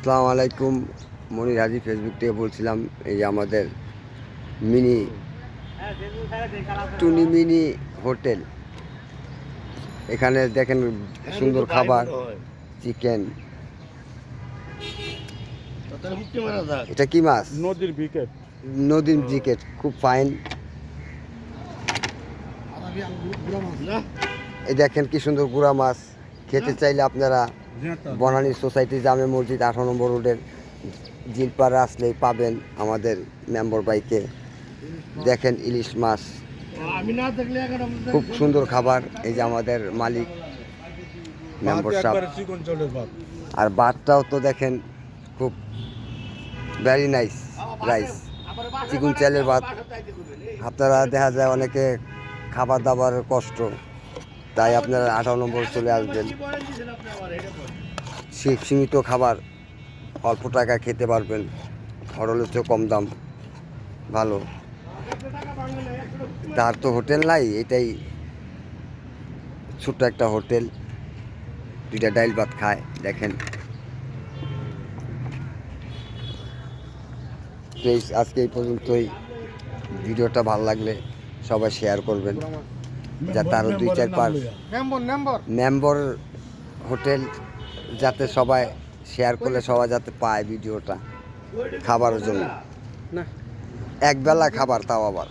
আসসালামু আলাইকুম। মনির হাজি ফেসবুক থেকে বলছিলাম। এই যে আমাদের মিনি টুনি মিনি হোটেল, এখানে দেখেন সুন্দর খাবার, চিকেন। এটা কি মাছ? নদীর বিকেট। নদীর জিকেট, খুব ফাইন। এই দেখেন কি সুন্দর গুড়া মাছ। খেতে চাইলে আপনারা বনানী সোসাইটি জামে মসজিদ 18 নম্বর রোডের জিলপাড়া আসলেই পাবেন আমাদের মেম্বার বাইকে। দেখেন ইলিশ মাছ, খুব সুন্দর খাবার। এই যে আমাদের মালিক মেম্বার সাহেব। আর ভাতটাও তো দেখেন খুব ভেরি নাইস রাইস, চিকন চালের ভাত। আপনারা দেখা যায় অনেকে খাবার দাবারের কষ্ট, তাই আপনারা 18 নম্বর চলে আসবেন। সীমিত খাবার, অল্প টাকা খেতে পারবেন, খরচও চেয়ে কম দাম, ভালো। তার তো হোটেল নাই, এটাই ছোট্ট একটা হোটেল, দুইটা ডাইল ভাত খায়। দেখেন প্লিজ আজকে এই পর্যন্তই। ভিডিওটা ভালো লাগলে সবাই শেয়ার করবেন, যাতে আরও 2-4 মেম্বার হোটেল, যাতে সবাই শেয়ার করলে সবাই যাতে পায় ভিডিওটা খাবারের জন্য। একবেলা খাবার, তাও আবার